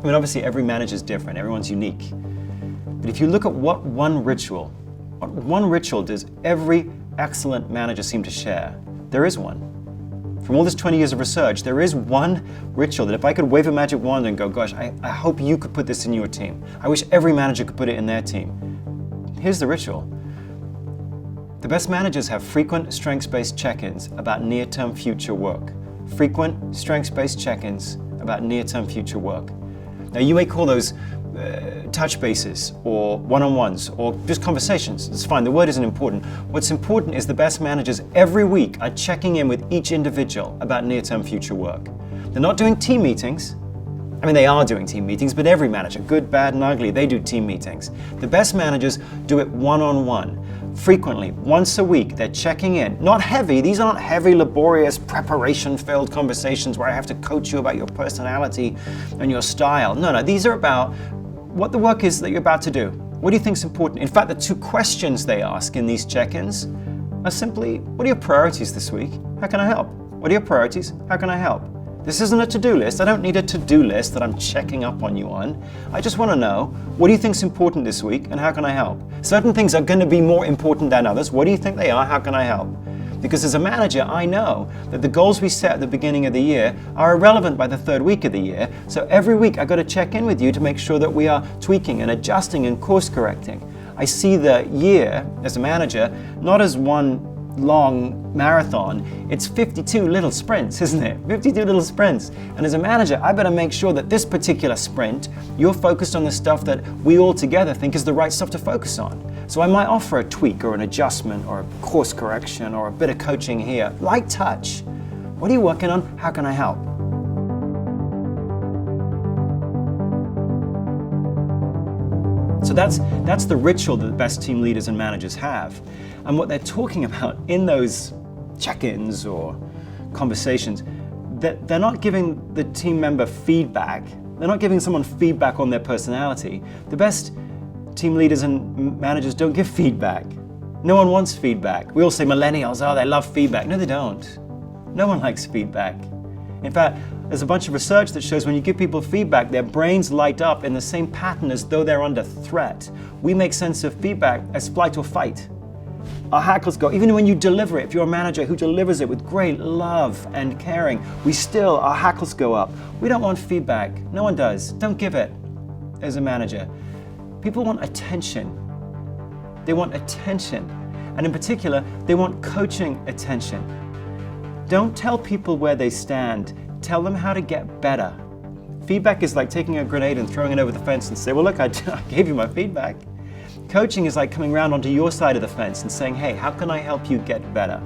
I mean, obviously every manager is different, everyone's unique. But if you look at what one ritual does every excellent manager seem to share, there is one. From all this 20 years of research, there is one ritual that if I could wave a magic wand and go, gosh, I hope you could put this in your team. I wish every manager could put it in their team. Here's the ritual. The best managers have frequent strengths-based check-ins about near-term future work. Frequent strengths-based check-ins about near-term future work. Now you may call those touch bases or one-on-ones or just conversations. It's fine, the word isn't important. What's important is the best managers every week are checking in with each individual about near-term future work. They're not doing team meetings. I mean, they are doing team meetings, but every manager, good, bad, and ugly, they do team meetings. The best managers do it one-on-one. Frequently, once a week, they're checking in. Not heavy, these aren't heavy, laborious, preparation-filled conversations where I have to coach you about your personality and your style. No, these are about what the work is that you're about to do. What do you think is important? In fact, the two questions they ask in these check-ins are simply, what are your priorities this week? How can I help? What are your priorities? How can I help? This isn't a to-do list. I don't need a to-do list that I'm checking up on you on. I just want to know, what do you think is important this week and how can I help? Certain things are going to be more important than others. What do you think they are? How can I help? Because as a manager, I know that the goals we set at the beginning of the year are irrelevant by the third week of the year. So every week I've got to check in with you to make sure that we are tweaking and adjusting and course correcting. I see the year as a manager not as one long marathon, it's 52 little sprints, isn't it? 52 little sprints. And as a manager, I better make sure that this particular sprint, you're focused on the stuff that we all together think is the right stuff to focus on. So I might offer a tweak or an adjustment or a course correction or a bit of coaching here. Light touch. What are you working on? How can I help? So that's the ritual that the best team leaders and managers have. And what they're talking about in those check-ins or conversations, that they're not giving the team member feedback. They're not giving someone feedback on their personality. The best team leaders and managers don't give feedback. No one wants feedback. We all say millennials, oh, they love feedback. No, they don't. No one likes feedback. In fact, there's a bunch of research that shows when you give people feedback, their brains light up in the same pattern as though they're under threat. We make sense of feedback as flight or fight. Our hackles go, even when you deliver it, if you're a manager who delivers it with great love and caring, our hackles go up. We don't want feedback. No one does. Don't give it as a manager. People want attention. They want attention. And in particular, they want coaching attention. Don't tell people where they stand. Tell them how to get better. Feedback is like taking a grenade and throwing it over the fence and say, well, look, I gave you my feedback. Coaching is like coming around onto your side of the fence and saying, hey, how can I help you get better?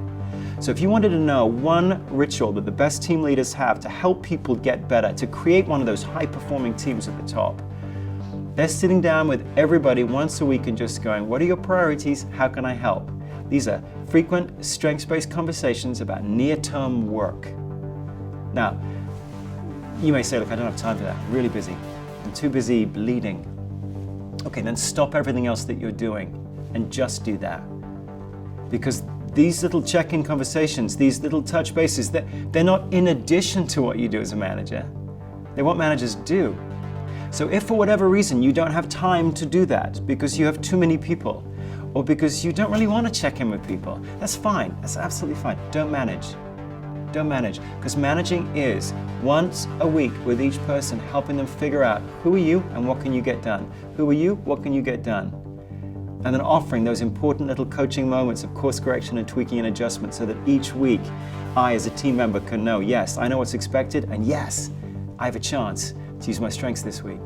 So if you wanted to know one ritual that the best team leaders have to help people get better, to create one of those high-performing teams at the top, they're sitting down with everybody once a week and just going, what are your priorities? How can I help? These are frequent, strengths-based conversations about near-term work. Now, you may say, look, I don't have time for that. I'm really busy. I'm too busy bleeding. Okay, then stop everything else that you're doing and just do that. Because these little check-in conversations, these little touch bases, they're not in addition to what you do as a manager. They're what managers do. So if for whatever reason you don't have time to do that because you have too many people, or because you don't really want to check in with people, that's fine. That's absolutely fine. Don't manage. Don't manage. Because managing is once a week with each person, helping them figure out who are you and what can you get done. Who are you? What can you get done? And then offering those important little coaching moments of course correction and tweaking and adjustment so that each week I as a team member can know, yes, I know what's expected, and yes, I have a chance to use my strengths this week.